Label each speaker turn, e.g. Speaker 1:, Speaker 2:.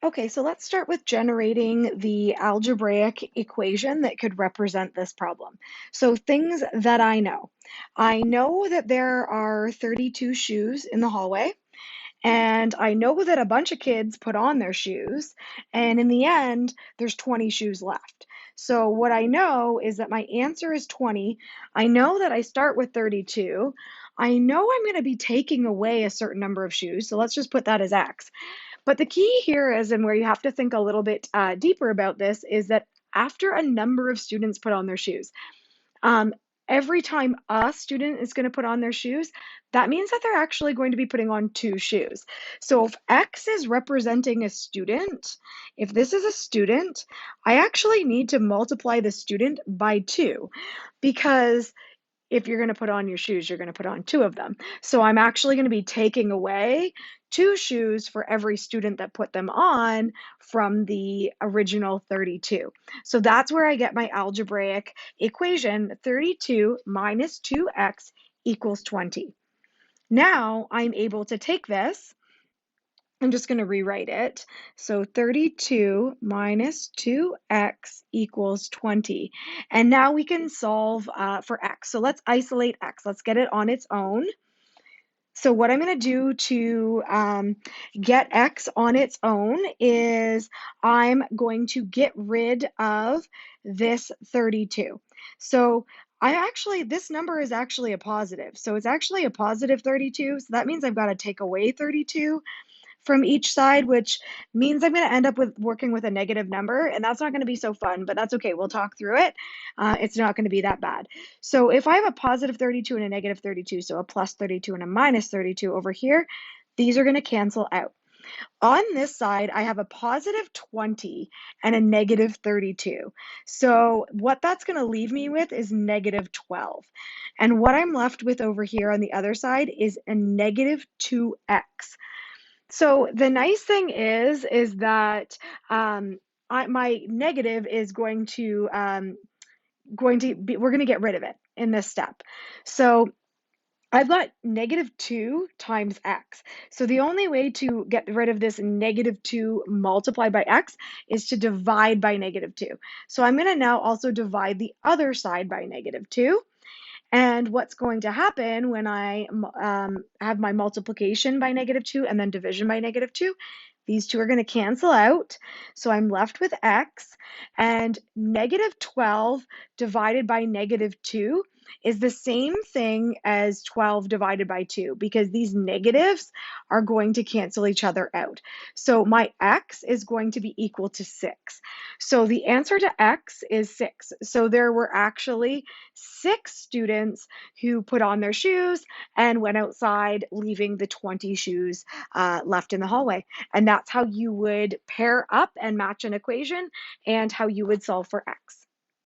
Speaker 1: Okay, so let's start with generating the algebraic equation that could represent this problem. So things that I know. I know that there are 32 shoes in the hallway, and I know that a bunch of kids put on their shoes, and in the end, there's 20 shoes left. So what I know is that my answer is 20. I know that I start with 32. I know I'm going to be taking away a certain number of shoes, so let's just put that as x. But the key here is, and where you have to think a little bit deeper about this, is that after a number of students put on their shoes, um, every time a student is going to put on their shoes, that means that they're actually going to be putting on two shoes. So if X is representing a student, if this is a student, I actually need to multiply the student by 2 because if you're going to put on your shoes, you're going to put on two of them. So I'm actually going to be taking away two shoes for every student that put them on from the original 32. So that's where I get my algebraic equation, 32 minus 2x equals 20. Now I'm able to take this. I'm just going to rewrite it. So 32 minus 2x equals 20. And now we can solve for x. So let's isolate x. Let's get it on its own. So what I'm going to do to get x on its own is I'm going to get rid of this 32. So this number is actually a positive. So it's actually a positive 32. So that means I've got to take away 32 from each side, which means I'm going to end up with working with a negative number, and that's not going to be so fun, but that's okay. We'll talk through it. It's not going to be that bad. So if I have a positive 32 and a negative 32, so a plus 32 and a minus 32 over here, these are going to cancel out. On this side, I have a positive 20 and a negative 32. So what that's going to leave me with is negative 12. And what I'm left with over here on the other side is a negative 2x. So the nice thing is that my negative is we're going to get rid of it in this step. So I've got negative 2 times x. So the only way to get rid of this negative 2 multiplied by x is to divide by negative 2. So I'm going to now also divide the other side by negative 2. And what's going to happen when I have my multiplication by negative 2 and then division by negative 2, these two are going to cancel out. So I'm left with x, and negative 12 divided by negative 2 is the same thing as 12 divided by 2 because these negatives are going to cancel each other out. So my x is going to be equal to 6. So the answer to x is 6. So there were actually 6 students who put on their shoes and went outside, leaving the 20 shoes left in the hallway. And that's how you would pair up and match an equation and how you would solve for x.